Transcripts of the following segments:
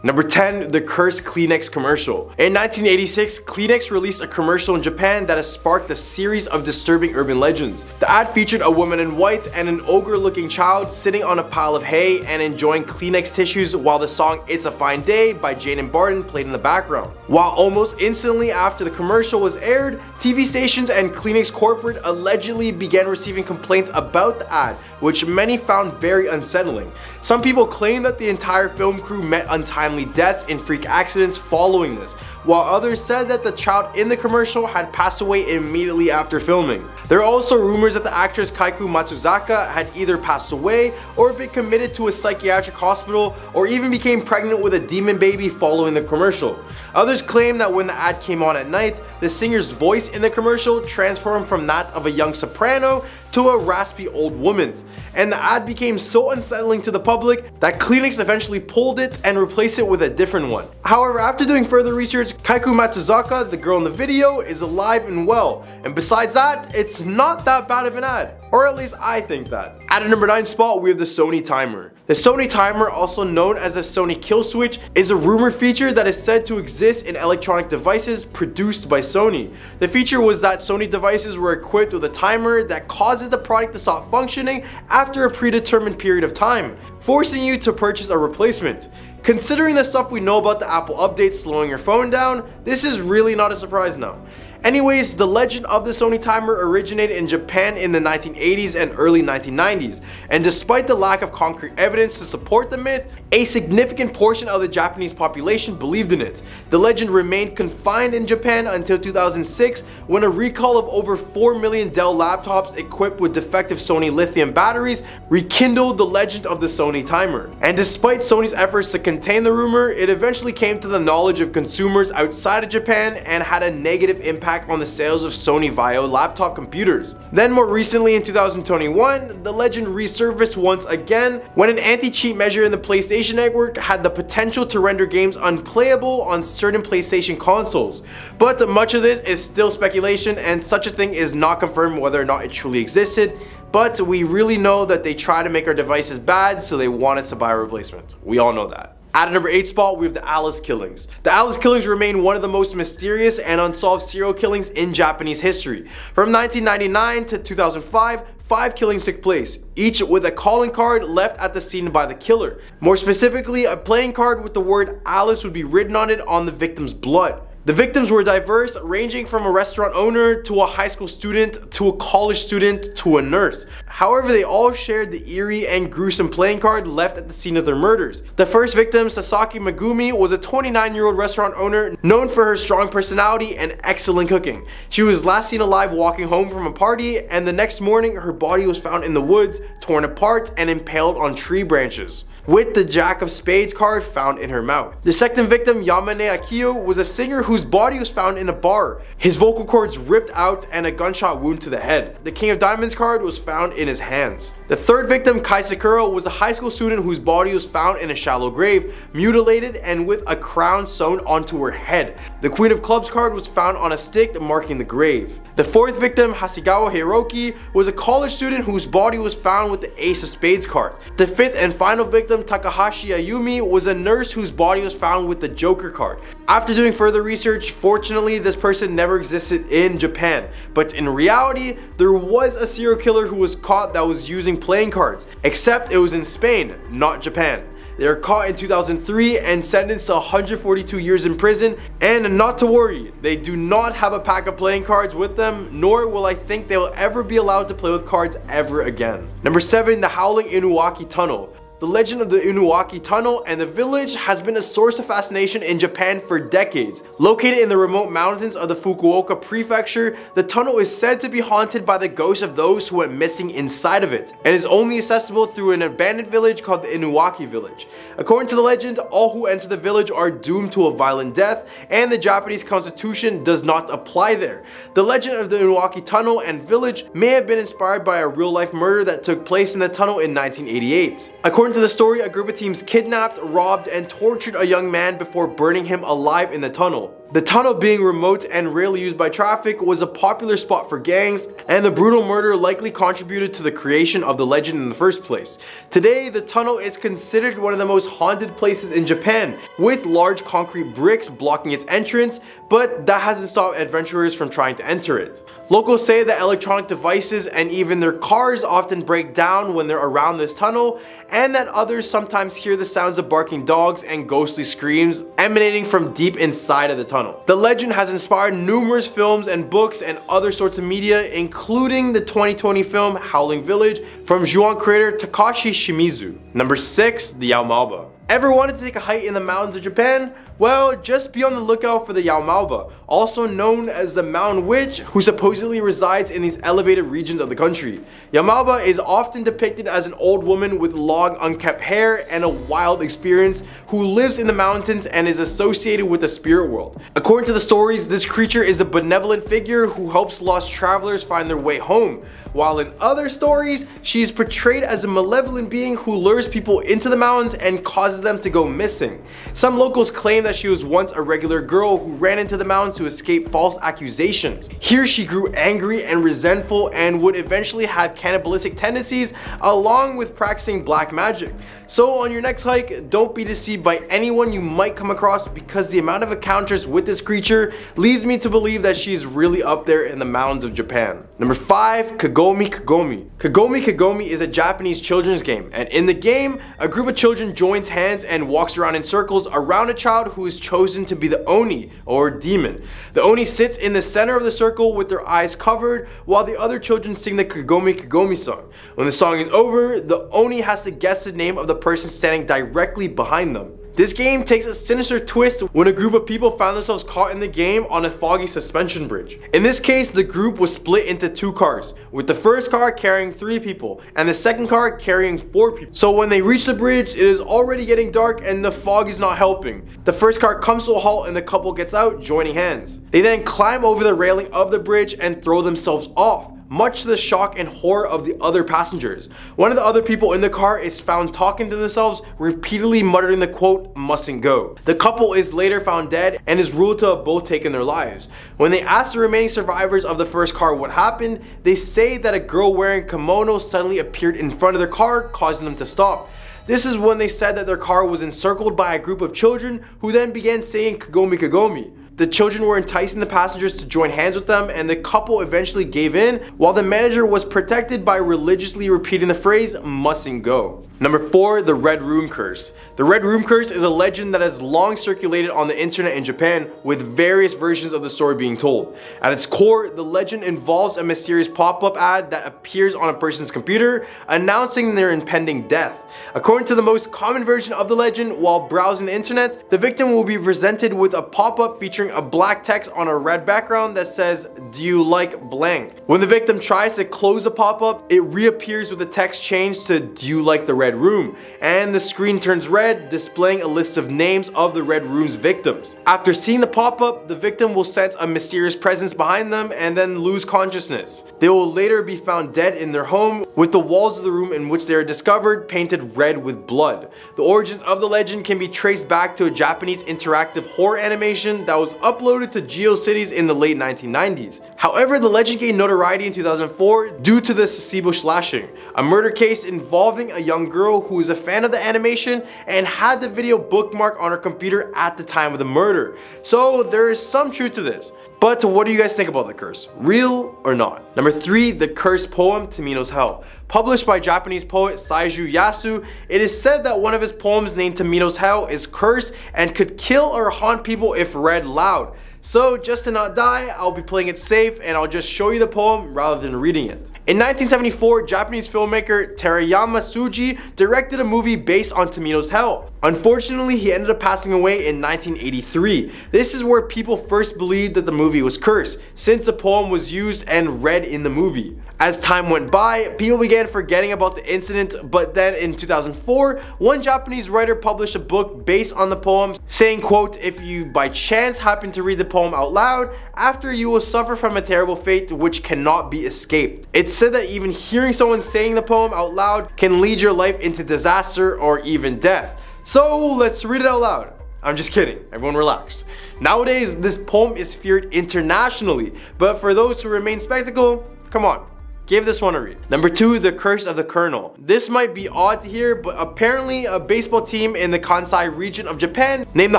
Number 10. The Cursed Kleenex Commercial. In 1986, Kleenex released a commercial in Japan that has sparked a series of disturbing urban legends. The ad featured a woman in white and an ogre-looking child sitting on a pile of hay and enjoying Kleenex tissues while the song It's a Fine Day by Jane and Barton played in the background. While almost instantly after the commercial was aired, TV stations and Kleenex corporate allegedly began receiving complaints about the ad, which many found very unsettling. Some people claim that the entire film crew met untimely deaths in freak accidents following this, while others said that the child in the commercial had passed away immediately after filming. There are also rumors that the actress Kaiku Matsuzaka had either passed away or been committed to a psychiatric hospital or even became pregnant with a demon baby following the commercial. Others claim that when the ad came on at night, the singer's voice in the commercial transformed from that of a young soprano to a raspy old woman's, and the ad became so unsettling to the public that Kleenex eventually pulled it and replaced it with a different one. However, after doing further research, Kaiku Matsuzaka, the girl in the video, is alive and well, and besides that, it's not that bad of an ad. Or at least I think that. At a number 9 spot, we have the Sony Timer. The Sony Timer, also known as the Sony Kill Switch, is a rumored feature that is said to exist in electronic devices produced by Sony. The feature was that Sony devices were equipped with a timer that causes the product to stop functioning after a predetermined period of time, forcing you to purchase a replacement. Considering the stuff we know about the Apple updates slowing your phone down, this is really not a surprise now. Anyways, the legend of the Sony Timer originated in Japan in the 1980s and early 1990s, and despite the lack of concrete evidence to support the myth, a significant portion of the Japanese population believed in it. The legend remained confined in Japan until 2006, when a recall of over 4 million Dell laptops equipped with defective Sony lithium batteries rekindled the legend of the Sony Timer. And despite Sony's efforts to contain the rumor, it eventually came to the knowledge of consumers outside of Japan and had a negative impact on the sales of Sony Vaio laptop computers. Then more recently in 2021, the legend resurfaced once again when an anti-cheat measure in the PlayStation Network had the potential to render games unplayable on certain PlayStation consoles. But much of this is still speculation, and such a thing is not confirmed whether or not it truly existed, but we really know that they try to make our devices bad, so they want us to buy a replacement. We all know that. At a number 8 spot, we have the Alice killings. The Alice killings remain one of the most mysterious and unsolved serial killings in Japanese history. From 1999 to 2005, 5 killings took place, each with a calling card left at the scene by the killer. More specifically, a playing card with the word Alice would be written on it on the victim's blood. The victims were diverse, ranging from a restaurant owner to a high school student to a college student to a nurse. However, they all shared the eerie and gruesome playing card left at the scene of their murders. The first victim, Sasaki Megumi, was a 29-year-old restaurant owner known for her strong personality and excellent cooking. She was last seen alive walking home from a party, and the next morning her body was found in the woods, torn apart and impaled on tree branches, with the Jack of Spades card found in her mouth. The second victim, Yamane Akio, was a singer whose body was found in a bar, his vocal cords ripped out and a gunshot wound to the head. The King of Diamonds card was found in his hands. The third victim, Kai Sakura, was a high school student whose body was found in a shallow grave, mutilated and with a crown sewn onto her head. The Queen of Clubs card was found on a stick marking the grave. The fourth victim, Hasegawa Hiroki, was a college student whose body was found with the Ace of Spades cards. The fifth and final victim, Takahashi Ayumi, was a nurse whose body was found with the Joker card. After doing further research, fortunately this person never existed in Japan, but in reality there was a serial killer who was caught that was using playing cards, except it was in Spain, not Japan. They were caught in 2003 and sentenced to 142 years in prison, and not to worry, they do not have a pack of playing cards with them, nor will I think they will ever be allowed to play with cards ever again. Number 7, the Howling Inuwaki Tunnel. The legend of the Inuwaki Tunnel and the village has been a source of fascination in Japan for decades. Located in the remote mountains of the Fukuoka prefecture, the tunnel is said to be haunted by the ghosts of those who went missing inside of it, and is only accessible through an abandoned village called the Inuwaki village. According to the legend, all who enter the village are doomed to a violent death, and the Japanese constitution does not apply there. The legend of the Inuwaki Tunnel and village may have been inspired by a real-life murder that took place in the tunnel in 1988. According to the story, a group of teens kidnapped, robbed, and tortured a young man before burning him alive in the tunnel. The tunnel, being remote and rarely used by traffic, was a popular spot for gangs, and the brutal murder likely contributed to the creation of the legend in the first place. Today, the tunnel is considered one of the most haunted places in Japan, with large concrete bricks blocking its entrance, but that hasn't stopped adventurers from trying to enter it. Locals say that electronic devices and even their cars often break down when they're around this tunnel, and that others sometimes hear the sounds of barking dogs and ghostly screams emanating from deep inside of the tunnel. The legend has inspired numerous films and books and other sorts of media, including the 2020 film Howling Village from Ju-on creator Takashi Shimizu. Number 6. The Yaomaoba. Ever wanted to take a hike in the mountains of Japan? Well, just be on the lookout for the Yaomaoba, also known as the Mountain Witch, who supposedly resides in these elevated regions of the country. Yaomaoba is often depicted as an old woman with long unkept hair and a wild experience who lives in the mountains and is associated with the spirit world. According to the stories, this creature is a benevolent figure who helps lost travelers find their way home, while in other stories, she is portrayed as a malevolent being who lures people into the mountains and causes them to go missing. Some locals claim that she was once a regular girl who ran into the mountains to escape false accusations. Here she grew angry and resentful and would eventually have cannibalistic tendencies along with practicing black magic. So on your next hike, don't be deceived by anyone you might come across, because the amount of encounters with this creature leads me to believe that she is really up there in the mountains of Japan. Number 5. Kagome Kagome. Kagome Kagome is a Japanese children's game, and in the game, a group of children joins hands and walks around in circles around a child who is chosen to be the Oni, or demon. The Oni sits in the center of the circle with their eyes covered, while the other children sing the Kagome Kagome song. When the song is over, the Oni has to guess the name of the person standing directly behind them. This game takes a sinister twist when a group of people found themselves caught in the game on a foggy suspension bridge. In this case, the group was split into 2 cars, with the first car carrying 3 people and the second car carrying 4 people. So when they reach the bridge, it is already getting dark and the fog is not helping. The first car comes to a halt and the couple gets out, joining hands. They then climb over the railing of the bridge and throw themselves off, much to the shock and horror of the other passengers. One of the other people in the car is found talking to themselves, repeatedly muttering the quote, "mustn't go." The couple is later found dead and is ruled to have both taken their lives. When they ask the remaining survivors of the first car what happened, they say that a girl wearing kimono suddenly appeared in front of their car, causing them to stop. This is when they said that their car was encircled by a group of children who then began saying Kagome Kagome. The children were enticing the passengers to join hands with them, and the couple eventually gave in, while the manager was protected by religiously repeating the phrase, "mustn't go." Number 4. The Red Room Curse. The Red Room Curse is a legend that has long circulated on the internet in Japan, with various versions of the story being told. At its core, the legend involves a mysterious pop-up ad that appears on a person's computer, announcing their impending death. According to the most common version of the legend, while browsing the internet, the victim will be presented with a pop-up featuring a black text on a red background that says, "Do you like blank?" When the victim tries to close the pop-up, it reappears with the text changed to "Do you like the red room?" and the screen turns red, displaying a list of names of the red room's victims. After seeing the pop-up, the victim will sense a mysterious presence behind them and then lose consciousness. They will later be found dead in their home, with the walls of the room in which they are discovered painted red with blood. The origins of the legend can be traced back to a Japanese interactive horror animation that was uploaded to GeoCities in the late 1990s. However, the legend gained notoriety in 2004 due to the Sasebo slashing, a murder case involving a young girl who was a fan of the animation and had the video bookmarked on her computer at the time of the murder. So there is some truth to this. But what do you guys think about the curse? Real or not? Number 3. The cursed poem Tamino's Hell. Published by Japanese poet Seiju Yasu, it is said that one of his poems named Tamino's Hell is cursed and could kill or haunt people if read loud. So just to not die, I'll be playing it safe and I'll just show you the poem rather than reading it. In 1974, Japanese filmmaker Terayama Tsuji directed a movie based on Tamino's Hell. Unfortunately, he ended up passing away in 1983. This is where people first believed that the movie was cursed, since the poem was used and read in the movie. As time went by, people began forgetting about the incident, but then in 2004, one Japanese writer published a book based on the poem, saying, quote, "If you by chance happen to read the poem out loud, after you will suffer from a terrible fate which cannot be escaped." It's said that even hearing someone saying the poem out loud can lead your life into disaster or even death. So let's read it out loud. I'm just kidding, everyone relax. Nowadays, this poem is feared internationally, but for those who remain skeptical, come on, give this one a read. Number 2, The Curse of the Colonel. This might be odd to hear, but apparently a baseball team in the Kansai region of Japan named the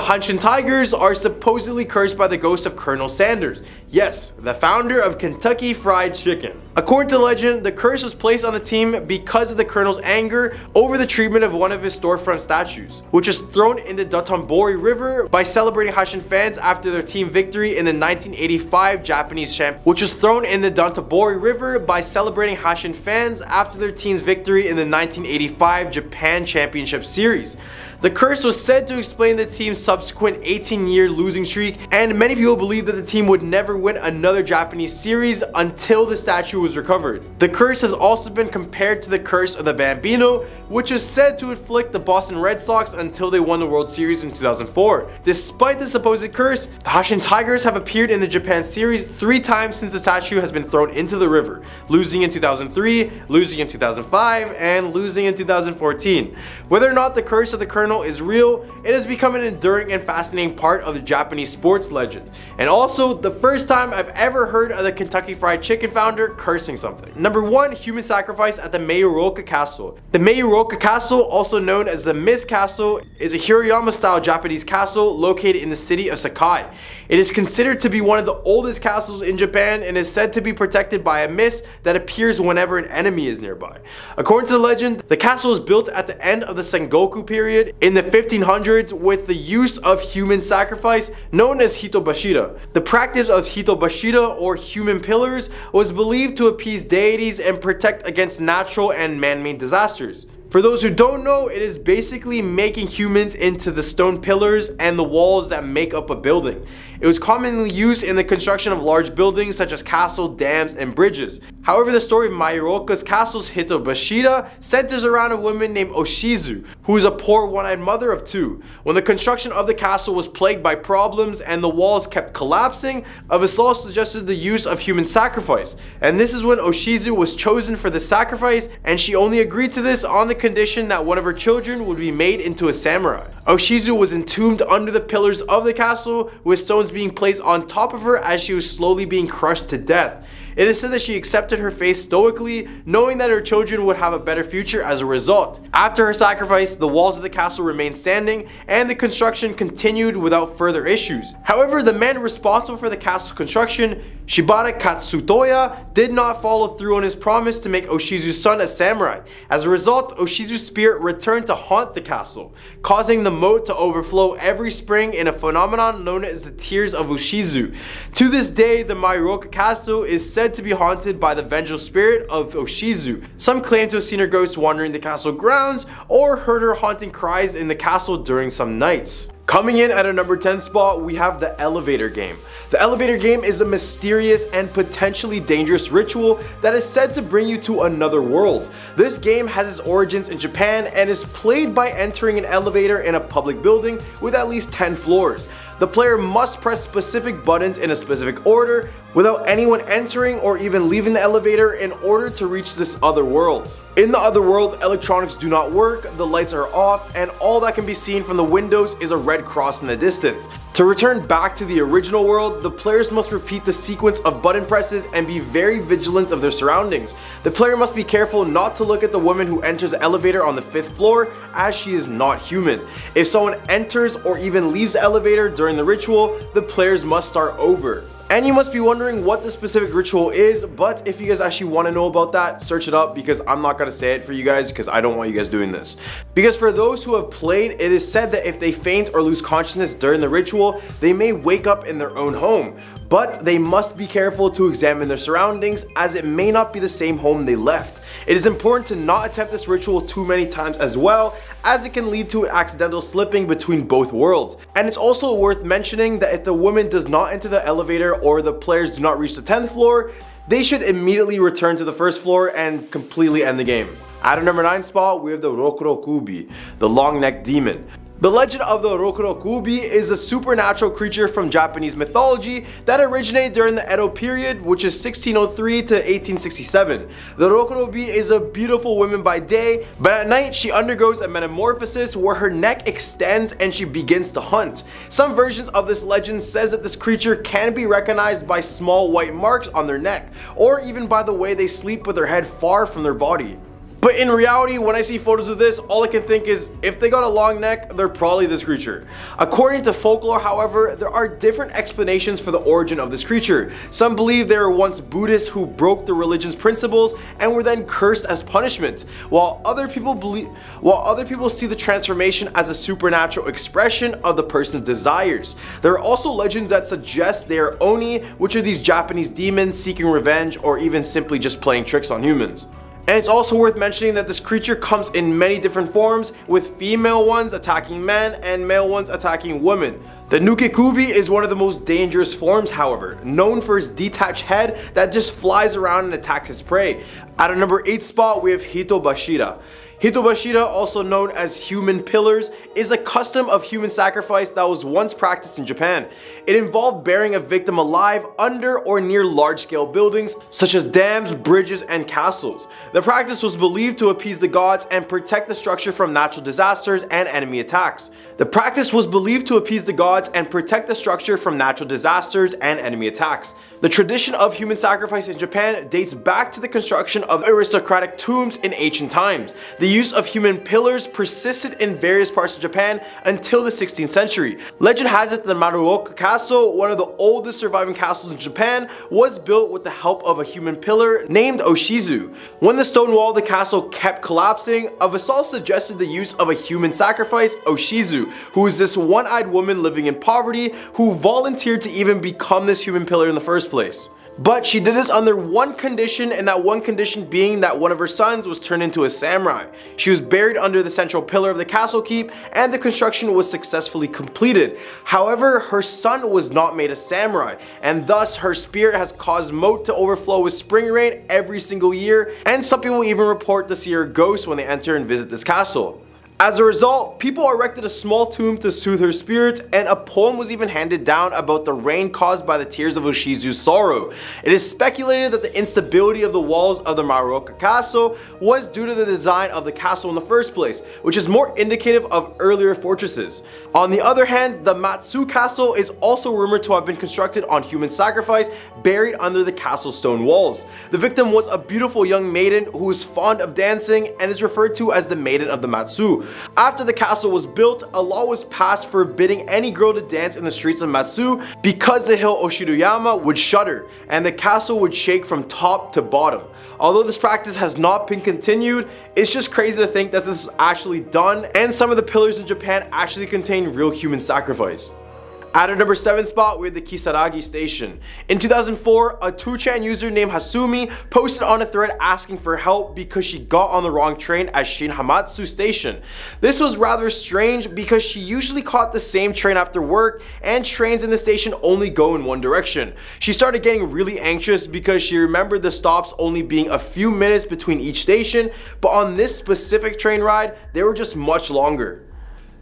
Hanshin Tigers are supposedly cursed by the ghost of Colonel Sanders. Yes, the founder of Kentucky Fried Chicken. According to legend, the curse was placed on the team because of the colonel's anger over the treatment of one of his storefront statues, which was thrown in the Dotonbori River by celebrating Hanshin fans after their team victory in the 1985 Japanese Championship, which was thrown in the Dotonbori River by celebrating Hanshin fans after their team's victory in the 1985 Japan Championship Series. The curse was said to explain the team's subsequent 18-year losing streak, and many people believe that the team would never win another Japanese series until the statue was recovered. The curse has also been compared to the curse of the Bambino, which is said to afflict the Boston Red Sox until they won the World Series in 2004. Despite the supposed curse, the Hanshin Tigers have appeared in the Japan Series 3 times since the statue has been thrown into the river, losing in 2003, losing in 2005, and losing in 2014. Whether or not the curse of the Colonel is real, it has become an enduring and fascinating part of the Japanese sports legends, and also the first time I've ever heard of the Kentucky Fried Chicken founder cursing something. Number 1, human sacrifice at the Meiyoroka Castle. The Meiyoroka Castle, also known as the Mist Castle, is a Hirayama-style Japanese castle located in the city of Sakai. It is considered to be one of the oldest castles in Japan and is said to be protected by a mist that appears whenever an enemy is nearby. According to the legend, the castle was built at the end of the Sengoku period in the 1500s with the use of human sacrifice known as hitobashira. The practice of hitobashira, or human pillars, was believed to appease deities and protect against natural and man-made disasters. For those who don't know, it is basically making humans into the stone pillars and the walls that make up a building. It was commonly used in the construction of large buildings such as castles, dams, and bridges. However, the story of Meiyoroka's castle's Hitobashira centers around a woman named Oshizu, who is a poor one-eyed mother of 2. When the construction of the castle was plagued by problems and the walls kept collapsing, a vassal suggested the use of human sacrifice. And this is when Oshizu was chosen for the sacrifice, and she only agreed to this on the condition that one of her children would be made into a samurai. Oshizu was entombed under the pillars of the castle, with stones being placed on top of her as she was slowly being crushed to death. It is said that she accepted her fate stoically, knowing that her children would have a better future as a result. After her sacrifice, the walls of the castle remained standing and the construction continued without further issues. However, the man responsible for the castle's construction, Shibata Katsutoya, did not follow through on his promise to make Oshizu's son a samurai. As a result, Oshizu's spirit returned to haunt the castle, causing the moat to overflow every spring in a phenomenon known as the Tears of Oshizu. To this day, the Meiyoroka Castle is said to be haunted by the vengeful spirit of Oshizu. Some claim to have seen her ghost wandering the castle grounds or heard her haunting cries in the castle during some nights. Coming in at a number 10 spot, we have the elevator game. The elevator game is a mysterious and potentially dangerous ritual that is said to bring you to another world. This game has its origins in Japan and is played by entering an elevator in a public building with at least 10 floors. The player must press specific buttons in a specific order without anyone entering or even leaving the elevator in order to reach this other world. In the other world, electronics do not work, the lights are off, and all that can be seen from the windows is a red cross in the distance. To return back to the original world, the players must repeat the sequence of button presses and be very vigilant of their surroundings. The player must be careful not to look at the woman who enters the elevator on the 5th floor, as she is not human. If someone enters or even leaves the elevator during the ritual, the players must start over. And you must be wondering what the specific ritual is, but if you guys actually want to know about that, search it up, because I'm not going to say it for you guys because I don't want you guys doing this. Because for those who have played, it is said that if they faint or lose consciousness during the ritual, they may wake up in their own home. But they must be careful to examine their surroundings, as it may not be the same home they left. It is important to not attempt this ritual too many times as well, as it can lead to an accidental slipping between both worlds. And it's also worth mentioning that if the woman does not enter the elevator or the players do not reach the 10th floor, they should immediately return to the 1st floor and completely end the game. At a number 9 spot, we have the Rokurokubi, the long-necked demon. The legend of the Rokurokubi is a supernatural creature from Japanese mythology that originated during the Edo period, which is 1603 to 1867. The Rokurobi is a beautiful woman by day, but at night she undergoes a metamorphosis where her neck extends and she begins to hunt. Some versions of this legend says that this creature can be recognized by small white marks on their neck, or even by the way they sleep with their head far from their body. But in reality, when I see photos of this, all I can think is, if they got a long neck, they're probably this creature. According to folklore, however, there are different explanations for the origin of this creature. Some believe they were once Buddhists who broke the religion's principles and were then cursed as punishment, while other people see the transformation as a supernatural expression of the person's desires. There are also legends that suggest they are Oni, which are these Japanese demons seeking revenge or even simply just playing tricks on humans. And it's also worth mentioning that this creature comes in many different forms, with female ones attacking men and male ones attacking women. The Nukekubi is one of the most dangerous forms, however, known for its detached head that just flies around and attacks its prey. At a number 8 spot, we have Hitobashira. Hitobashira, also known as human pillars, is a custom of human sacrifice that was once practiced in Japan. It involved burying a victim alive under or near large-scale buildings such as dams, bridges, and castles. The practice was believed to appease the gods and protect the structure from natural disasters and enemy attacks. The tradition of human sacrifice in Japan dates back to the construction of aristocratic tombs in ancient times. The use of human pillars persisted in various parts of Japan until the 16th century. Legend has it that the Maruoka Castle, one of the oldest surviving castles in Japan, was built with the help of a human pillar named Oshizu. When the stone wall of the castle kept collapsing, a vassal suggested the use of a human sacrifice, Oshizu, who is this one-eyed woman living in poverty who volunteered to even become this human pillar in the first place. But she did this under one condition, and that one condition being that one of her sons was turned into a samurai. She was buried under the central pillar of the castle keep, and the construction was successfully completed. However, her son was not made a samurai, and thus her spirit has caused moat to overflow with spring rain every single year, and some people even report to see her ghost when they enter and visit this castle. As a result, people erected a small tomb to soothe her spirit, and a poem was even handed down about the rain caused by the tears of Oshizu's sorrow. It is speculated that the instability of the walls of the Maruoka Castle was due to the design of the castle in the first place, which is more indicative of earlier fortresses. On the other hand, the Matsu Castle is also rumored to have been constructed on human sacrifice, buried under the castle stone walls. The victim was a beautiful young maiden who was fond of dancing and is referred to as the Maiden of the Matsu. After the castle was built, a law was passed forbidding any girl to dance in the streets of Matsu because the hill Oshiruyama would shudder and the castle would shake from top to bottom. Although this practice has not been continued, it's just crazy to think that this is actually done, and some of the pillars in Japan actually contain real human sacrifice. At our number 7 spot, we have the Kisaragi Station. In 2004, a 2chan user named Hasumi posted on a thread asking for help because she got on the wrong train at Shin Hamatsu Station. This was rather strange because she usually caught the same train after work, and trains in the station only go in one direction. She started getting really anxious because she remembered the stops only being a few minutes between each station, but on this specific train ride, they were just much longer.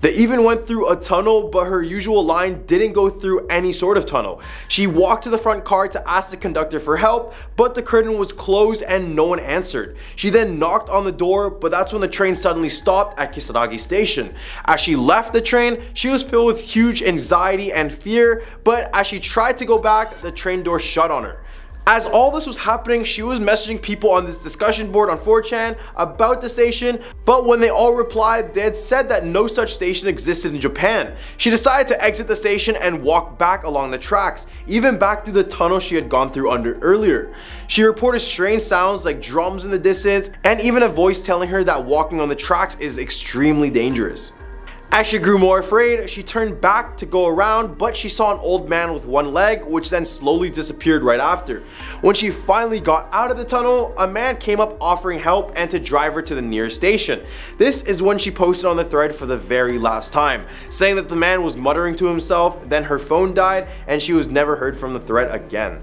They even went through a tunnel, but her usual line didn't go through any sort of tunnel. She walked to the front car to ask the conductor for help, but the curtain was closed and no one answered. She then knocked on the door, but that's when the train suddenly stopped at Kisaragi Station. As she left the train, she was filled with huge anxiety and fear, but as she tried to go back, the train door shut on her. As all this was happening, she was messaging people on this discussion board on 4chan about the station, but when they all replied, they had said that no such station existed in Japan. She decided to exit the station and walk back along the tracks, even back through the tunnel she had gone through under earlier. She reported strange sounds like drums in the distance, and even a voice telling her that walking on the tracks is extremely dangerous. As she grew more afraid, she turned back to go around, but she saw an old man with one leg, which then slowly disappeared right after. When she finally got out of the tunnel, a man came up offering help and to drive her to the nearest station. This is when she posted on the thread for the very last time, saying that the man was muttering to himself, then her phone died, and she was never heard from the thread again.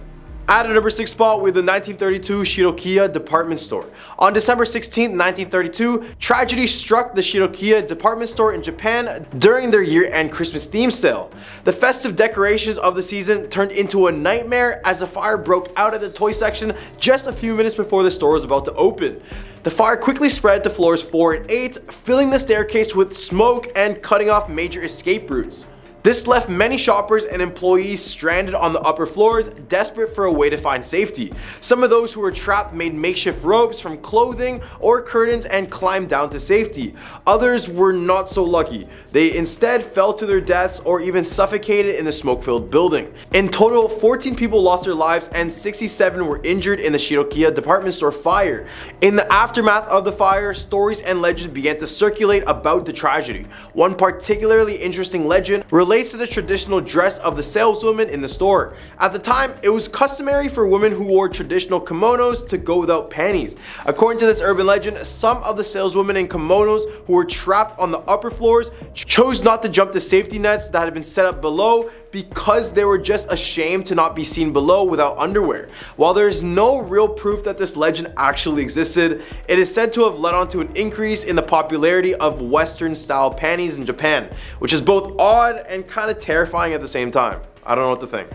At a number 6 spot, we have the 1932 Shirokiya department store. On December 16, 1932, tragedy struck the Shirokiya department store in Japan during their year-end Christmas theme sale. The festive decorations of the season turned into a nightmare as a fire broke out at the toy section just a few minutes before the store was about to open. The fire quickly spread to floors 4 and 8, filling the staircase with smoke and cutting off major escape routes. This left many shoppers and employees stranded on the upper floors, desperate for a way to find safety. Some of those who were trapped made makeshift ropes from clothing or curtains and climbed down to safety. Others were not so lucky. They instead fell to their deaths or even suffocated in the smoke-filled building. In total, 14 people lost their lives and 67 were injured in the Shirokiya department store fire. In the aftermath of the fire, stories and legends began to circulate about the tragedy. One particularly interesting legend relates to the traditional dress of the saleswoman in the store. At the time, it was customary for women who wore traditional kimonos to go without panties. According to this urban legend, some of the saleswomen in kimonos who were trapped on the upper floors chose not to jump the safety nets that had been set up below because they were just ashamed to not be seen below without underwear. While there is no real proof that this legend actually existed, it is said to have led on to an increase in the popularity of Western style panties in Japan, which is both odd and kind of terrifying at the same time. I don't know what to think.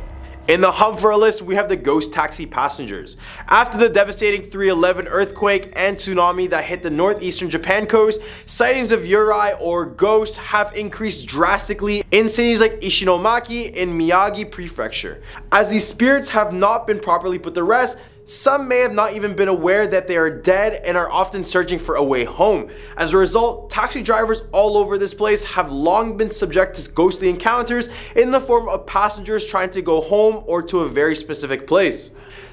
In the hub for our list, we have the ghost taxi passengers. After the devastating 3/11 earthquake and tsunami that hit the northeastern Japan coast, sightings of yurei or ghosts have increased drastically in cities like Ishinomaki in Miyagi Prefecture. As these spirits have not been properly put to rest, some may have not even been aware that they are dead and are often searching for a way home. As a result, taxi drivers all over this place have long been subject to ghostly encounters in the form of passengers trying to go home or to a very specific place.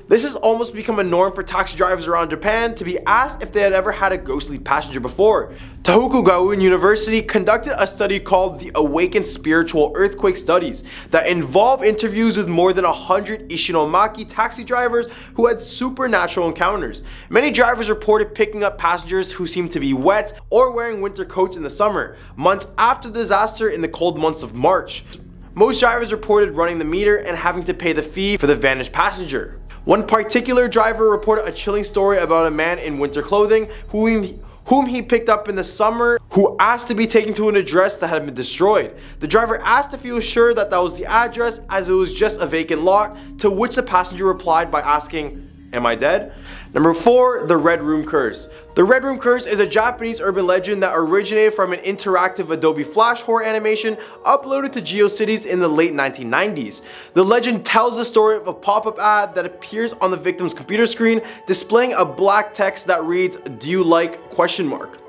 This has almost become a norm for taxi drivers around Japan to be asked if they had ever had a ghostly passenger before. Tohoku Gaon University conducted a study called the Awakened Spiritual Earthquake Studies that involved interviews with more than 100 Ishinomaki taxi drivers who had supernatural encounters. Many drivers reported picking up passengers who seemed to be wet or wearing winter coats in the summer, months after the disaster in the cold months of March. Most drivers reported running the meter and having to pay the fee for the vanished passenger. One particular driver reported a chilling story about a man in winter clothing whom he picked up in the summer who asked to be taken to an address that had been destroyed. The driver asked if he was sure that was the address as it was just a vacant lot, to which the passenger replied by asking, "Am I dead?" Number 4, the Red Room Curse. The Red Room Curse is a Japanese urban legend that originated from an interactive Adobe Flash horror animation uploaded to GeoCities in the late 1990s. The legend tells the story of a pop-up ad that appears on the victim's computer screen, displaying a black text that reads, "Do you like?"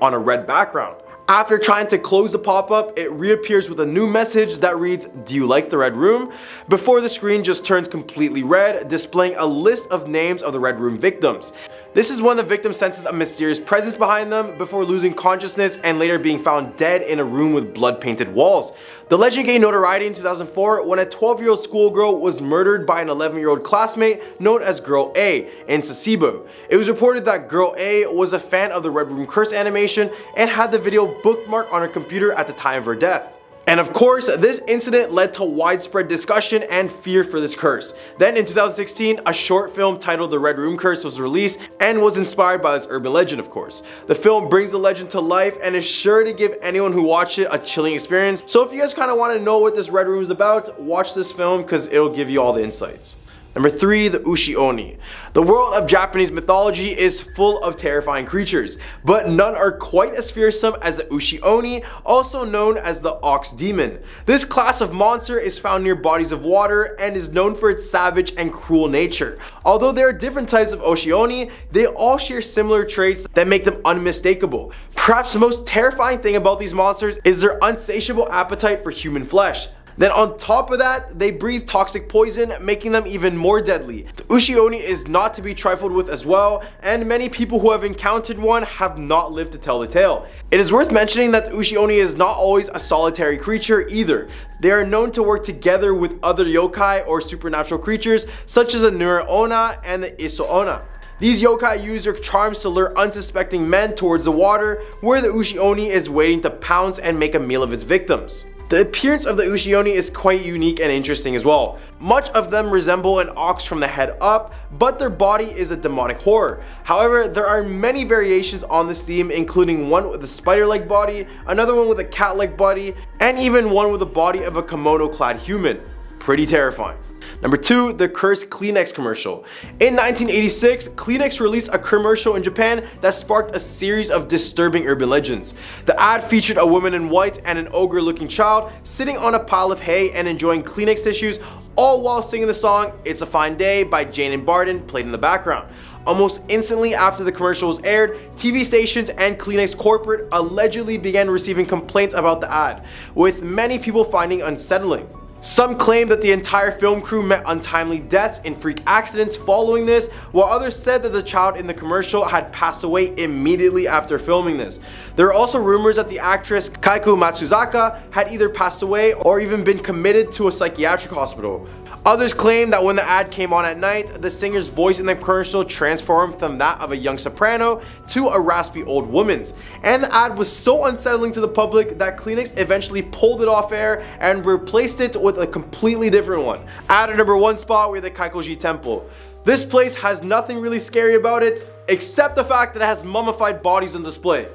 on a red background. After trying to close the pop-up, it reappears with a new message that reads, "Do you like the Red Room?" before the screen just turns completely red, displaying a list of names of the Red Room victims. This is when the victim senses a mysterious presence behind them before losing consciousness and later being found dead in a room with blood-painted walls. The legend gained notoriety in 2004 when a 12-year-old schoolgirl was murdered by an 11-year-old classmate known as Girl A in Sasebo. It was reported that Girl A was a fan of the Red Room Curse animation and had the video bookmarked on her computer at the time of her death. And of course, this incident led to widespread discussion and fear for this curse. Then in 2016, a short film titled The Red Room Curse was released and was inspired by this urban legend, of course. The film brings the legend to life and is sure to give anyone who watched it a chilling experience. So if you guys kind of want to know what this Red Room is about, watch this film because it'll give you all the insights. Number 3, the Ushi Oni. The world of Japanese mythology is full of terrifying creatures, but none are quite as fearsome as the Ushi Oni, also known as the Ox Demon. This class of monster is found near bodies of water and is known for its savage and cruel nature. Although there are different types of Ushi Oni, they all share similar traits that make them unmistakable. Perhaps the most terrifying thing about these monsters is their insatiable appetite for human flesh. Then on top of that, they breathe toxic poison, making them even more deadly. The Ushi Oni is not to be trifled with as well, and many people who have encountered one have not lived to tell the tale. It is worth mentioning that the Ushi Oni is not always a solitary creature either. They are known to work together with other yokai or supernatural creatures such as the Nura Ona and the Iso Ona. These yokai use their charms to lure unsuspecting men towards the water, where the Ushi Oni is waiting to pounce and make a meal of its victims. The appearance of the Ushioni is quite unique and interesting as well. Much of them resemble an ox from the head up, but their body is a demonic horror. However, there are many variations on this theme, including one with a spider-like body, another one with a cat-like body, and even one with the body of a kimono-clad human. Pretty terrifying. Number 2, the cursed Kleenex commercial. In 1986, Kleenex released a commercial in Japan that sparked a series of disturbing urban legends. The ad featured a woman in white and an ogre-looking child sitting on a pile of hay and enjoying Kleenex tissues, all while singing the song "It's a Fine Day" by Jane and Barden played in the background. Almost instantly after the commercial was aired, TV stations and Kleenex corporate allegedly began receiving complaints about the ad, with many people finding unsettling. Some claim that the entire film crew met untimely deaths in freak accidents following this, while others said that the child in the commercial had passed away immediately after filming this. There are also rumors that the actress Kaiku Matsuzaka had either passed away or even been committed to a psychiatric hospital. Others claim that when the ad came on at night, the singer's voice in the commercial transformed from that of a young soprano to a raspy old woman's. And the ad was so unsettling to the public that Kleenex eventually pulled it off air and replaced it with a completely different one. At our number 1 spot, we have the Kaikoji Temple. This place has nothing really scary about it, except the fact that it has mummified bodies on display.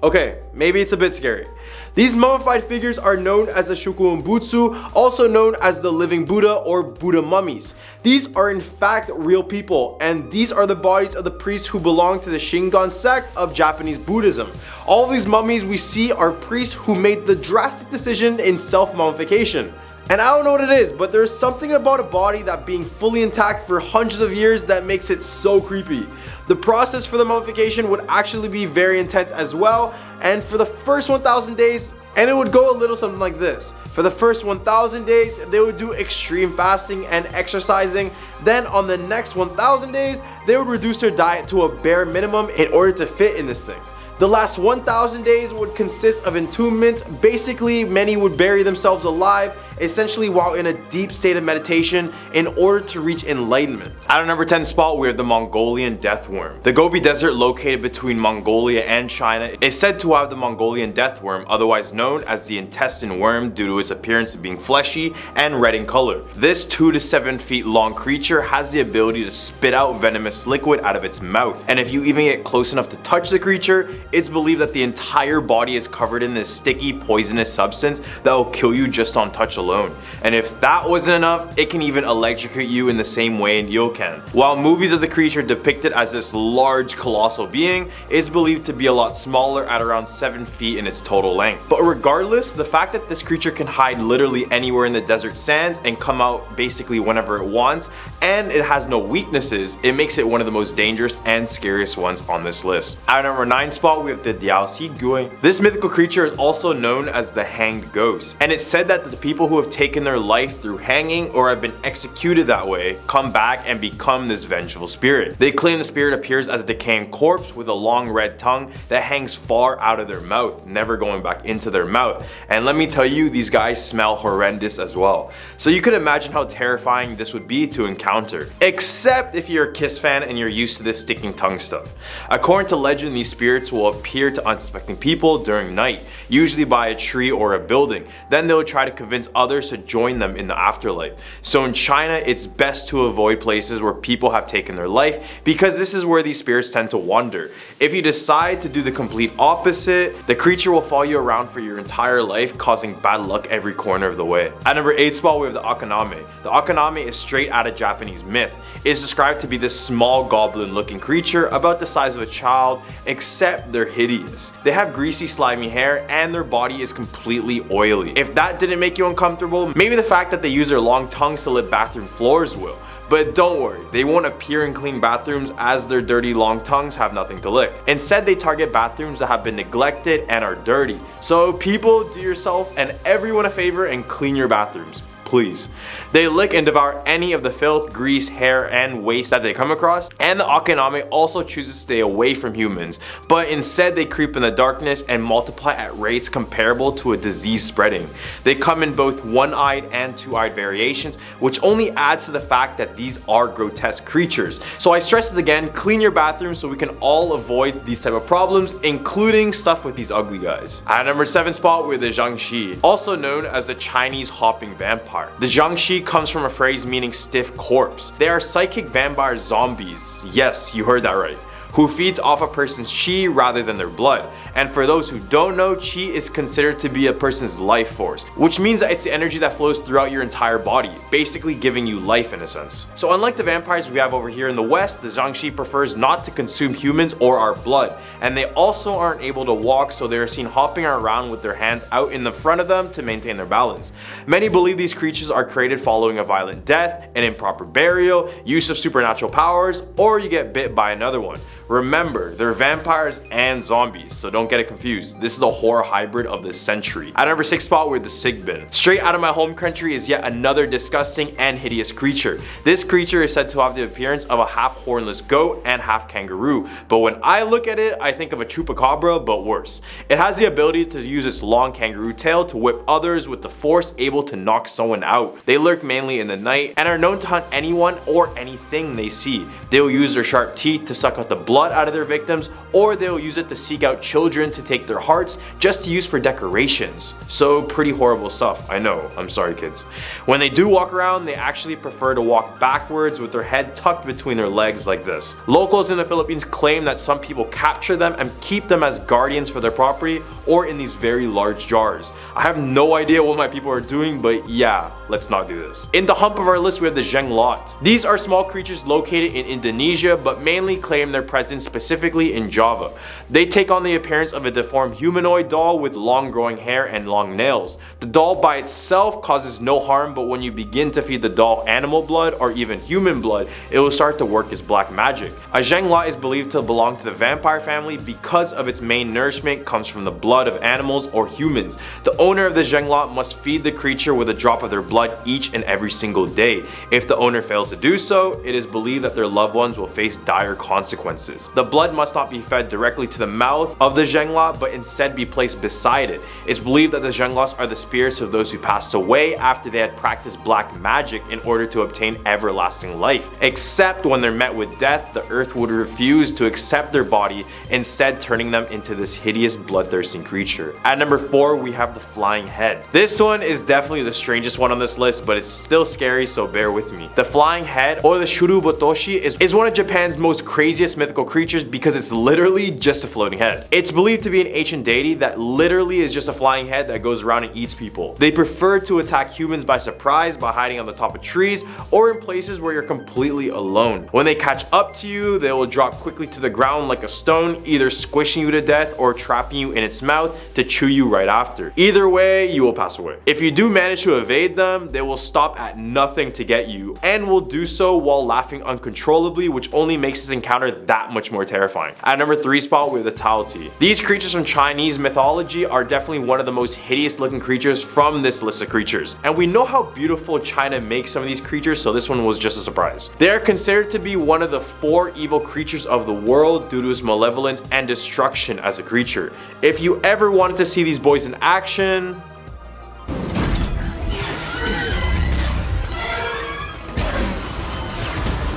Okay, maybe it's a bit scary. These mummified figures are known as the Shukumbutsu, also known as the living Buddha or Buddha mummies. These are in fact real people, and these are the bodies of the priests who belong to the Shingon sect of Japanese Buddhism. All of these mummies we see are priests who made the drastic decision in self-mummification. And I don't know what it is, but there's something about a body that being fully intact for hundreds of years that makes it so creepy. The process for the mummification would actually be very intense as well, and for the first 1,000 days, and it would go a little something like this. For the first 1,000 days, they would do extreme fasting and exercising. Then on the next 1,000 days, they would reduce their diet to a bare minimum in order to fit in this thing. The last 1,000 days would consist of entombment. Basically, many would bury themselves alive, essentially while in a deep state of meditation in order to reach enlightenment. At our number 10 spot, we have the Mongolian death worm. The Gobi Desert, located between Mongolia and China, is said to have the Mongolian death worm, otherwise known as the intestine worm due to its appearance being fleshy and red in color. This 2 to 7 feet long creature has the ability to spit out venomous liquid out of its mouth, and if you even get close enough to touch the creature, it's believed that the entire body is covered in this sticky, poisonous substance that will kill you just on touch alone. And if that wasn't enough, it can even electrocute you in the same way Neo can. While movies of the creature depicted as this large, colossal being, is believed to be a lot smaller at around 7 feet in its total length. But regardless, the fact that this creature can hide literally anywhere in the desert sands and come out basically whenever it wants, and it has no weaknesses, it makes it one of the most dangerous and scariest ones on this list. At number 9 spot, we have the Diaosi Gui. This mythical creature is also known as the Hanged Ghost, and it's said that the people who have taken their life through hanging or have been executed that way come back and become this vengeful spirit. They claim the spirit appears as a decaying corpse with a long red tongue that hangs far out of their mouth, never going back into their mouth. And let me tell you, these guys smell horrendous as well. So you could imagine how terrifying this would be to encounter. Except if you're a Kiss fan and you're used to this sticking tongue stuff. According to legend, these spirits will appear to unsuspecting people during night, usually by a tree or a building. Then they'll try to convince others to join them in the afterlife. So in China, it's best to avoid places where people have taken their life, because this is where these spirits tend to wander. If you decide to do the complete opposite, the creature will follow you around for your entire life, causing bad luck every corner of the way. At number 8 spot, we have the Akaname. The Akaname is straight out of Japanese myth. It's described to be this small goblin looking creature about the size of a child, except they're hideous. They have greasy, slimy hair, and their body is completely oily. If that didn't make you uncomfortable, maybe the fact that they use their long tongues to lick bathroom floors will. But don't worry, they won't appear in clean bathrooms, as their dirty long tongues have nothing to lick. Instead, they target bathrooms that have been neglected and are dirty. So people, do yourself and everyone a favor and clean your bathrooms, please. They lick and devour any of the filth, grease, hair, and waste that they come across, and the Akiname also chooses to stay away from humans, but instead they creep in the darkness and multiply at rates comparable to a disease spreading. They come in both one-eyed and two-eyed variations, which only adds to the fact that these are grotesque creatures. So I stress this again, clean your bathroom so we can all avoid these type of problems, including stuff with these ugly guys. At number 7 spot, we're the Jiangshi, also known as the Chinese hopping vampire. The Jiangshi comes from a phrase meaning stiff corpse. They are psychic vampire zombies. Yes, you heard that right. Who feeds off a person's chi rather than their blood. And for those who don't know, chi is considered to be a person's life force, which means that it's the energy that flows throughout your entire body, basically giving you life in a sense. So unlike the vampires we have over here in the West, the Jiangshi prefers not to consume humans or our blood, and they also aren't able to walk, so they are seen hopping around with their hands out in the front of them to maintain their balance. Many believe these creatures are created following a violent death, an improper burial, use of supernatural powers, or you get bit by another one. Remember, they're vampires and zombies, so don't get it confused. This is a horror hybrid of the century. At number 6 spot, we're the Sigbin. Straight out of my home country is yet another disgusting and hideous creature. This creature is said to have the appearance of a half hornless goat and half kangaroo, but when I look at it, I think of a chupacabra, but worse. It has the ability to use its long kangaroo tail to whip others with the force, able to knock someone out. They lurk mainly in the night and are known to hunt anyone or anything they see. They will use their sharp teeth to suck out the blood out of their victims, or they'll use it to seek out children to take their hearts just to use for decorations. So pretty horrible stuff, I know, I'm sorry kids. When they do walk around, they actually prefer to walk backwards with their head tucked between their legs like this. Locals in the Philippines claim that some people capture them and keep them as guardians for their property or in these very large jars. I have no idea what my people are doing, but yeah, let's not do this. In the hump of our list, we have the Jenglot. These are small creatures located in Indonesia, but mainly claim their presence specifically in Java. They take on the appearance of a deformed humanoid doll with long growing hair and long nails. The doll by itself causes no harm, but when you begin to feed the doll animal blood or even human blood, it will start to work as black magic. A Jenglot is believed to belong to the vampire family because of its main nourishment comes from the blood of animals or humans. The owner of the Jenglot must feed the creature with a drop of their blood each and every single day. If the owner fails to do so, it is believed that their loved ones will face dire consequences. The blood must not be fed directly to the mouth of the Jenglot, but instead be placed beside it. It's believed that the Jenglots are the spirits of those who passed away after they had practiced black magic in order to obtain everlasting life. Except when they're met with death, the earth would refuse to accept their body, instead turning them into this hideous bloodthirsting creature. At number 4, we have the flying head. This one is definitely the strangest one on this list, but it's still scary, so bear with me. The flying head, or the Shurubotoshi, is one of Japan's most craziest mythical creatures because it's literally just a floating head. It's believed to be an ancient deity that literally is just a flying head that goes around and eats people. They prefer to attack humans by surprise by hiding on the top of trees or in places where you're completely alone. When they catch up to you, they will drop quickly to the ground like a stone, either squishing you to death or trapping you in its mouth to chew you right after. Either way, you will pass away. If you do manage to evade them, they will stop at nothing to get you and will do so while laughing uncontrollably, which only makes this encounter that much more terrifying. At number 3 spot, we have the Taoti. These creatures from Chinese mythology are definitely one of the most hideous looking creatures from this list of creatures. And we know how beautiful China makes some of these creatures, so this one was just a surprise. They are considered to be one of the 4 evil creatures of the world due to its malevolence and destruction as a creature. If you ever wanted to see these boys in action,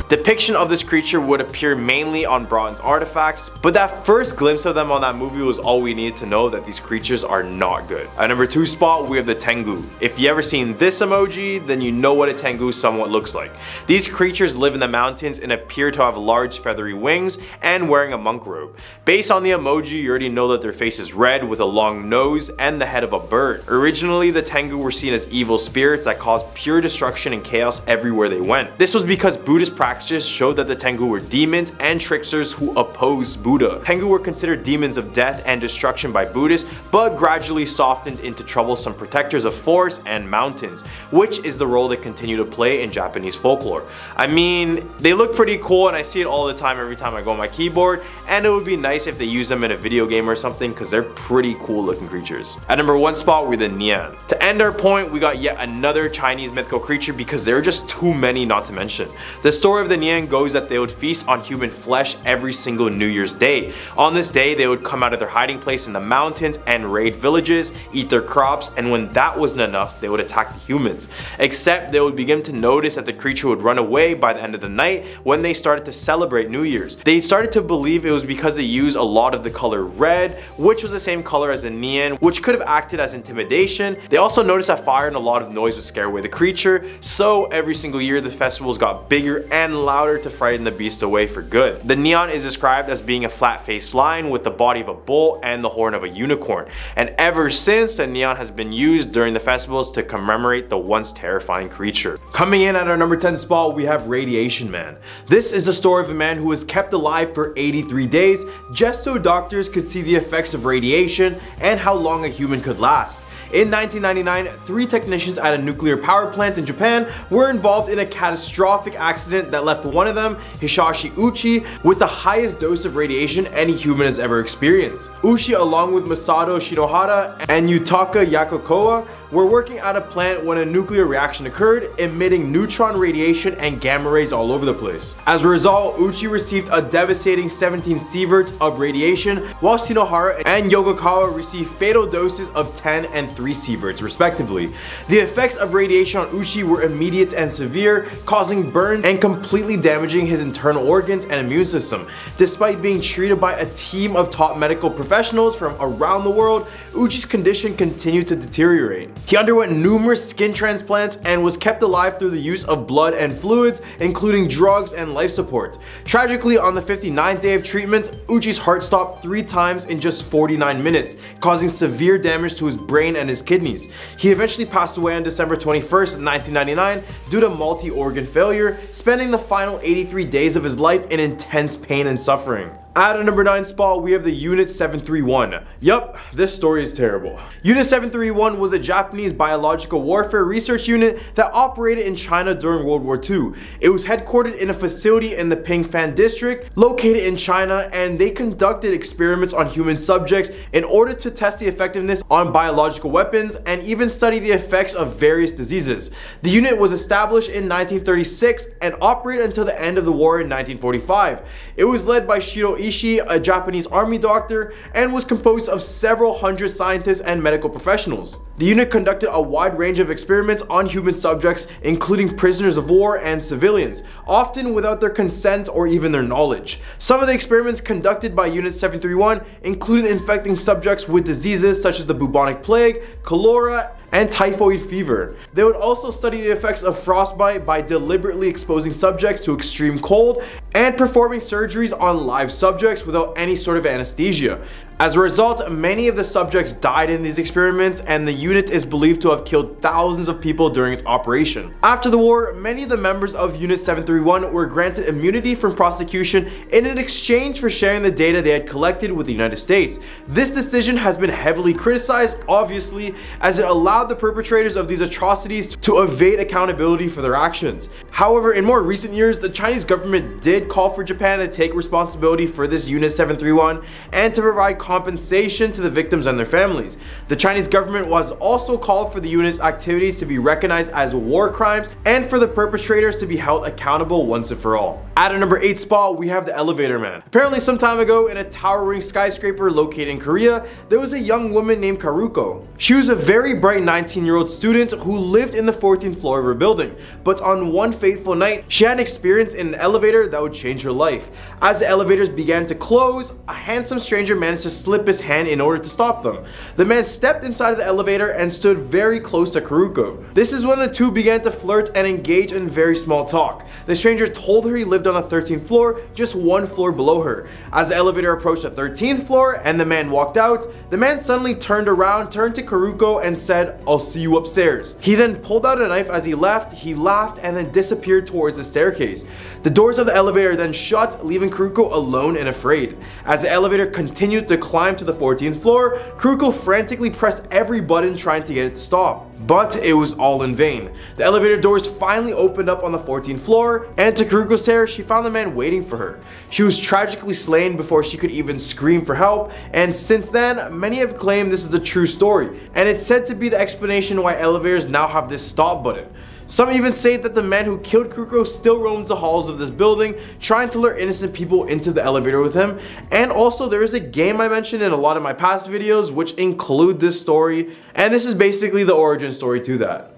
depiction of this creature would appear mainly on bronze artifacts, but that first glimpse of them on that movie was all we needed to know that these creatures are not good. At number 2 spot, we have the Tengu. If you ever seen this emoji, then you know what a Tengu somewhat looks like. These creatures live in the mountains and appear to have large feathery wings and wearing a monk robe. Based on the emoji, you already know that their face is red with a long nose and the head of a bird. Originally, the Tengu were seen as evil spirits that caused pure destruction and chaos everywhere they went. This was because Buddhist practices practices showed that the Tengu were demons and tricksters who opposed Buddha. Tengu were considered demons of death and destruction by Buddhists, but gradually softened into troublesome protectors of forests and mountains, which is the role they continue to play in Japanese folklore. I mean, they look pretty cool and I see it all the time every time I go on my keyboard, and it would be nice if they use them in a video game or something because they're pretty cool looking creatures. At number 1 spot, we're the Nian. To end our point, we got yet another Chinese mythical creature because there are just too many not to mention. The story of the Nian goes that they would feast on human flesh every single New Year's Day. On this day, they would come out of their hiding place in the mountains and raid villages, eat their crops, and when that wasn't enough, they would attack the humans. Except they would begin to notice that the creature would run away by the end of the night when they started to celebrate New Year's. They started to believe it was because they used a lot of the color red, which was the same color as the Nian, which could have acted as intimidation. They also noticed that fire and a lot of noise would scare away the creature, so every single year the festivals got bigger and louder to frighten the beast away for good. The Nian is described as being a flat-faced lion with the body of a bull and the horn of a unicorn, and ever since the Nian has been used during the festivals to commemorate the once terrifying creature. Coming in at our number 10 spot, we have Radiation Man. This is the story of a man who was kept alive for 83 days just so doctors could see the effects of radiation and how long a human could last. In 1999, 3 technicians at a nuclear power plant in Japan were involved in a catastrophic accident that left one of them, Hisashi Uchi, with the highest dose of radiation any human has ever experienced. Uchi, along with Masato Shinohara and Yutaka Yakokoa, were working at a plant when a nuclear reaction occurred, emitting neutron radiation and gamma rays all over the place. As a result, Uchi received a devastating 17 sieverts of radiation, while Shinohara and Yokokawa received fatal doses of 10 and 3 sieverts respectively. The effects of radiation on Uchi were immediate and severe, causing burns and completely damaging his internal organs and immune system. Despite being treated by a team of top medical professionals from around the world, Uchi's condition continued to deteriorate. He underwent numerous skin transplants and was kept alive through the use of blood and fluids, including drugs and life support. Tragically, on the 59th day of treatment, Uchi's heart stopped 3 times in just 49 minutes, causing severe damage to his brain and his kidneys. He eventually passed away on December 21st, 1999 due to multi-organ failure, spending the final 83 days of his life in intense pain and suffering. At a number 9 spot, we have the Unit 731. Yup, this story is terrible. Unit 731 was a Japanese biological warfare research unit that operated in China during World War II. It was headquartered in a facility in the Pingfan district, located in China, and they conducted experiments on human subjects in order to test the effectiveness on biological weapons and even study the effects of various diseases. The unit was established in 1936 and operated until the end of the war in 1945. It was led by Shiro Ishii, a Japanese army doctor, and was composed of several hundred scientists and medical professionals. The unit conducted a wide range of experiments on human subjects, including prisoners of war and civilians, often without their consent or even their knowledge. Some of the experiments conducted by Unit 731 included infecting subjects with diseases such as the bubonic plague, cholera, and typhoid fever. They would also study the effects of frostbite by deliberately exposing subjects to extreme cold and performing surgeries on live subjects without any sort of anesthesia. As a result, many of the subjects died in these experiments, and the unit is believed to have killed thousands of people during its operation. After the war, many of the members of Unit 731 were granted immunity from prosecution in an exchange for sharing the data they had collected with the United States. This decision has been heavily criticized, obviously, as it allowed the perpetrators of these atrocities to evade accountability for their actions. However, in more recent years, the Chinese government did call for Japan to take responsibility for this Unit 731 and to provide compensation to the victims and their families. The Chinese government was also called for the unit's activities to be recognized as war crimes and for the perpetrators to be held accountable once and for all. At a number 8 spot, we have the Elevator Man. Apparently some time ago, in a towering skyscraper located in Korea, there was a young woman named Karuko. She was a very bright 19-year-old student who lived in the 14th floor of her building, but on one fateful night, she had an experience in an elevator that would change her life. As the elevators began to close, a handsome stranger managed to slip his hand in order to stop them. The man stepped inside of the elevator and stood very close to Karuko. This is when the two began to flirt and engage in very small talk. The stranger told her he lived on the 13th floor, just one floor below her. As the elevator approached the 13th floor and the man walked out, the man suddenly turned around, turned to Karuko and said, "I'll see you upstairs." He then pulled out a knife as he left, he laughed and then disappeared towards the staircase. The doors of the elevator then shut, leaving Karuko alone and afraid. As the elevator continued to climb to the 14th floor, Karuko frantically pressed every button trying to get it to stop. But it was all in vain. The elevator doors finally opened up on the 14th floor, and to Karuko's terror, she found the man waiting for her. She was tragically slain before she could even scream for help, and since then, many have claimed this is a true story, and it's said to be the explanation why elevators now have this stop button. Some even say that the man who killed Karuko still roams the halls of this building, trying to lure innocent people into the elevator with him. And also there is a game I mentioned in a lot of my past videos which include this story, and this is basically the origin story to that.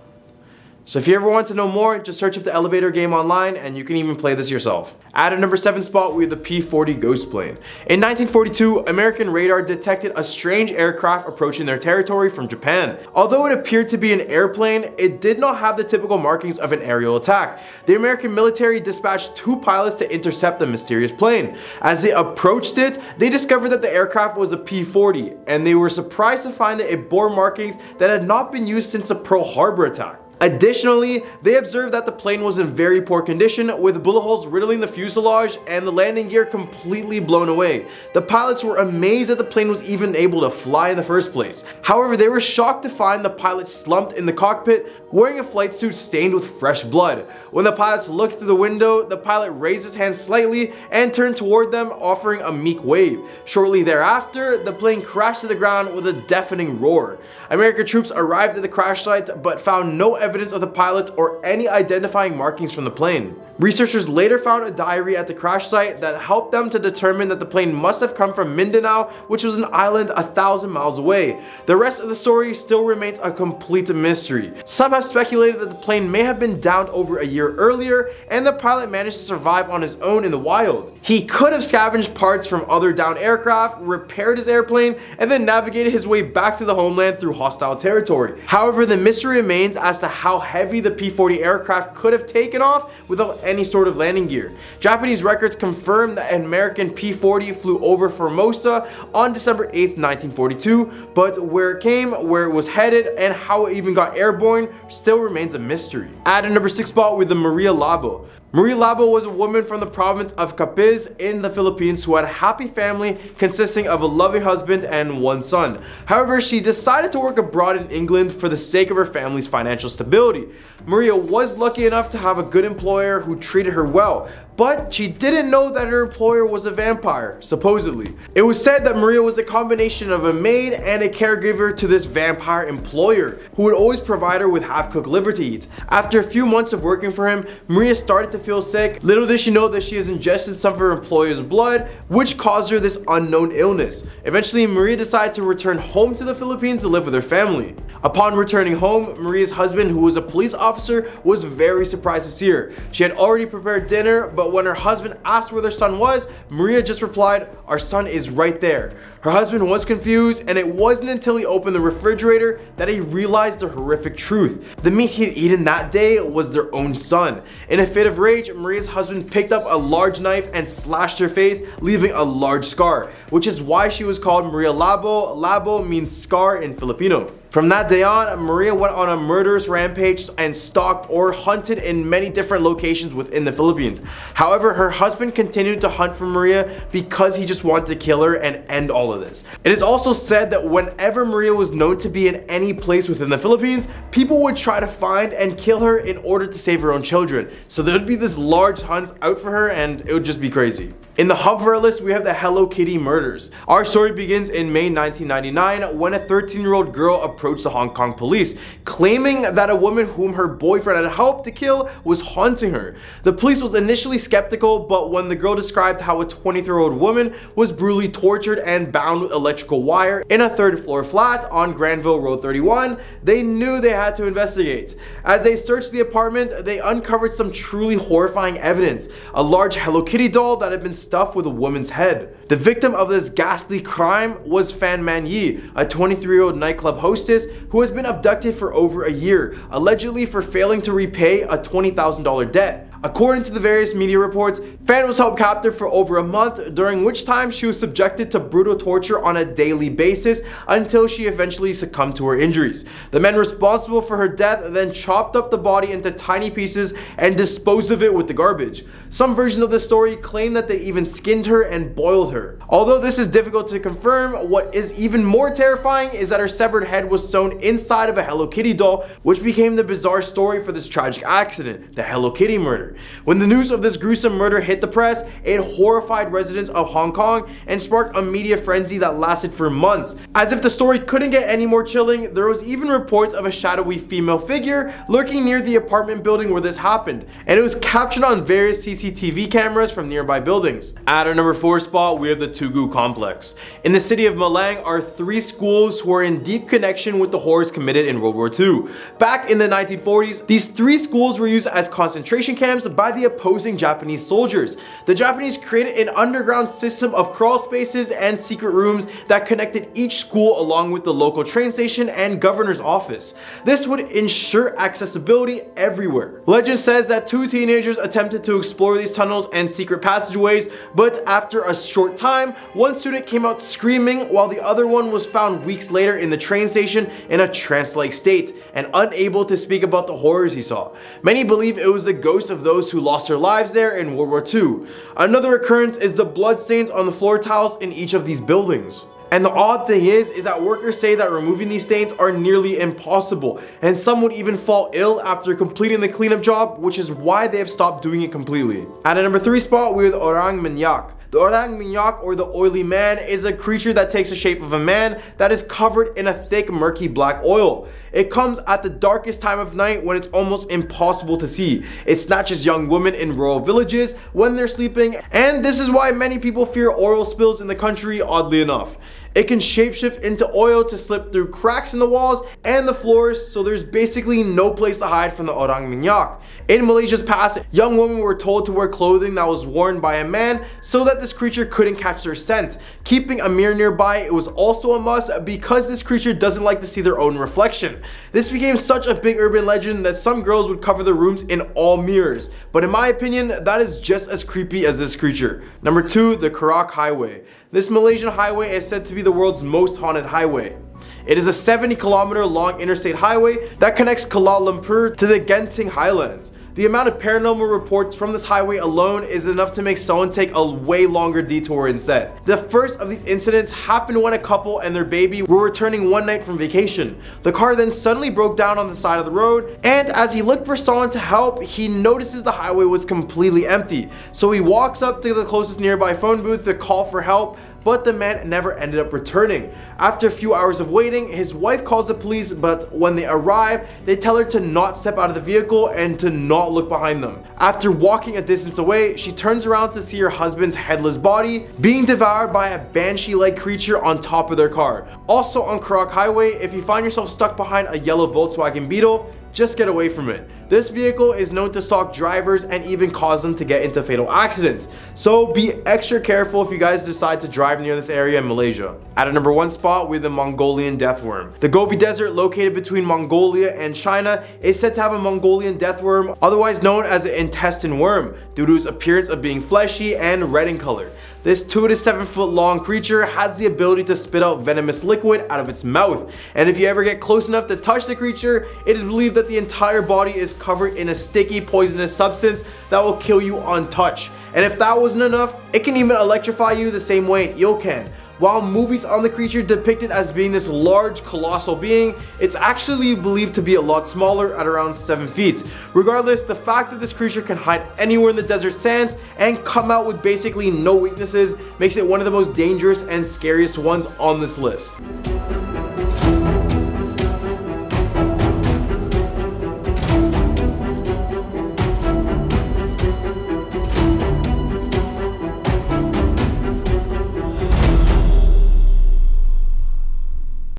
So if you ever want to know more, just search up the elevator game online and you can even play this yourself. At a number 7 spot, we have the P-40 Ghost plane. In 1942, American radar detected a strange aircraft approaching their territory from Japan. Although it appeared to be an airplane, it did not have the typical markings of an aerial attack. The American military dispatched 2 pilots to intercept the mysterious plane. As they approached it, they discovered that the aircraft was a P-40, and they were surprised to find that it bore markings that had not been used since the Pearl Harbor attack. Additionally, they observed that the plane was in very poor condition, with bullet holes riddling the fuselage and the landing gear completely blown away. The pilots were amazed that the plane was even able to fly in the first place. However, they were shocked to find the pilot slumped in the cockpit, wearing a flight suit stained with fresh blood. When the pilots looked through the window, the pilot raised his hand slightly and turned toward them, offering a meek wave. Shortly thereafter, the plane crashed to the ground with a deafening roar. American troops arrived at the crash site but found no evidence of the pilot or any identifying markings from the plane. Researchers later found a diary at the crash site that helped them to determine that the plane must have come from Mindanao, which was an island 1,000 miles away. The rest of the story still remains a complete mystery. Some have speculated that the plane may have been downed over a year earlier and the pilot managed to survive on his own in the wild. He could have scavenged parts from other downed aircraft, repaired his airplane, and then navigated his way back to the homeland through hostile territory. However, the mystery remains as to how heavy the P-40 aircraft could have taken off without any sort of landing gear. Japanese records confirm that an American P-40 flew over Formosa on December 8th, 1942, but where it came, where it was headed, and how it even got airborne still remains a mystery. At a number 6 spot with the Maria Labo. Maria Labo was a woman from the province of Capiz in the Philippines who had a happy family consisting of a loving husband and 1 son. However, she decided to work abroad in England for the sake of her family's financial stability. Maria was lucky enough to have a good employer who treated her well, but she didn't know that her employer was a vampire, supposedly. It was said that Maria was a combination of a maid and a caregiver to this vampire employer, who would always provide her with half-cooked liver to eat. After a few months of working for him, Maria started to feel sick. Little did she know that she has ingested some of her employer's blood, which caused her this unknown illness. Eventually, Maria decided to return home to the Philippines to live with her family. Upon returning home, Maria's husband, who was a police officer, was very surprised to see her. She had already prepared dinner, but when her husband asked where their son was, Maria just replied, "Our son is right there." Her husband was confused, and it wasn't until he opened the refrigerator that he realized the horrific truth. The meat he had eaten that day was their own son. In a fit of rage, Maria's husband picked up a large knife and slashed her face, leaving a large scar, which is why she was called Maria Labo. Labo means scar in Filipino. From that day on, Maria went on a murderous rampage and stalked or hunted in many different locations within the Philippines. However, her husband continued to hunt for Maria because he just wanted to kill her and end all of this. It is also said that whenever Maria was known to be in any place within the Philippines, people would try to find and kill her in order to save her own children. So there would be this large hunt out for her and it would just be crazy. In the hub of our list, we have the Hello Kitty murders. Our story begins in May 1999 when a 13-year-old girl approached the Hong Kong police, claiming that a woman whom her boyfriend had helped to kill was haunting her. The police was initially skeptical, but when the girl described how a 23-year-old woman was brutally tortured and bound with electrical wire in a 3rd floor flat on Granville Road 31, they knew they had to investigate. As they searched the apartment, they uncovered some truly horrifying evidence: a large Hello Kitty doll that had been stuffed with a woman's head. The victim of this ghastly crime was Fan Man Yi, a 23-year-old nightclub hostess who has been abducted for over a year, allegedly for failing to repay a $20,000 debt. According to the various media reports, Fan was held captive for over a month, during which time she was subjected to brutal torture on a daily basis until she eventually succumbed to her injuries. The men responsible for her death then chopped up the body into tiny pieces and disposed of it with the garbage. Some versions of the story claim that they even skinned her and boiled her. Although this is difficult to confirm, what is even more terrifying is that her severed head was sewn inside of a Hello Kitty doll, which became the bizarre story for this tragic accident, the Hello Kitty murder. When the news of this gruesome murder hit the press, it horrified residents of Hong Kong and sparked a media frenzy that lasted for months. As if the story couldn't get any more chilling, there was even reports of a shadowy female figure lurking near the apartment building where this happened, and it was captured on various CCTV cameras from nearby buildings. At our number 4 spot, we have the Tugu complex. In the city of Malang are 3 schools who are in deep connection with the horrors committed in World War II. Back in the 1940s, these 3 schools were used as concentration camps by the opposing Japanese soldiers. The Japanese created an underground system of crawl spaces and secret rooms that connected each school along with the local train station and governor's office. This would ensure accessibility everywhere. Legend says that 2 teenagers attempted to explore these tunnels and secret passageways, but after a short time, one student came out screaming while the other one was found weeks later in the train station in a trance-like state and unable to speak about the horrors he saw. Many believe it was the ghost of those who lost their lives there in World War II. Another occurrence is the bloodstains on the floor tiles in each of these buildings. And the odd thing is that workers say that removing these stains are nearly impossible, and some would even fall ill after completing the cleanup job, which is why they have stopped doing it completely. At a number 3 spot, we have the Orang Minyak. The Orang Minyak, or the Oily Man, is a creature that takes the shape of a man that is covered in a thick, murky black oil. It comes at the darkest time of night when it's almost impossible to see. It snatches young women in rural villages when they're sleeping, and this is why many people fear oil spills in the country, oddly enough. It can shapeshift into oil to slip through cracks in the walls and the floors, so there's basically no place to hide from the Orang Minyak. In Malaysia's past, young women were told to wear clothing that was worn by a man so that this creature couldn't catch their scent. Keeping a mirror nearby, it was also a must because this creature doesn't like to see their own reflection. This became such a big urban legend that some girls would cover their rooms in all mirrors, but in my opinion, that is just as creepy as this creature. Number 2, the Karak Highway. This Malaysian highway is said to be the world's most haunted highway. It is a 70-kilometer long interstate highway that connects Kuala Lumpur to the Genting Highlands. The amount of paranormal reports from this highway alone is enough to make someone take a way longer detour instead. The first of these incidents happened when a couple and their baby were returning one night from vacation. The car then suddenly broke down on the side of the road, and as he looked for someone to help, he notices the highway was completely empty. So he walks up to the closest nearby phone booth to call for help, but the man never ended up returning. After a few hours of waiting, his wife calls the police, but when they arrive, they tell her to not step out of the vehicle and to not look behind them. After walking a distance away, she turns around to see her husband's headless body being devoured by a banshee-like creature on top of their car. Also on Karak Highway, if you find yourself stuck behind a yellow Volkswagen Beetle, just get away from it. This vehicle is known to stalk drivers and even cause them to get into fatal accidents. So be extra careful if you guys decide to drive near this area in Malaysia. At a number 1 spot, we have the Mongolian deathworm. The Gobi Desert, located between Mongolia and China, is said to have a Mongolian deathworm, otherwise known as an intestine worm, due to its appearance of being fleshy and red in color. This 2 to 7 foot long creature has the ability to spit out venomous liquid out of its mouth, and if you ever get close enough to touch the creature, it is believed that the entire body is covered in a sticky, poisonous substance that will kill you on touch. And if that wasn't enough, it can even electrify you the same way an eel can. While movies on the creature depict it as being this large, colossal being, it's actually believed to be a lot smaller at around 7 feet. Regardless, the fact that this creature can hide anywhere in the desert sands and come out with basically no weaknesses makes it one of the most dangerous and scariest ones on this list.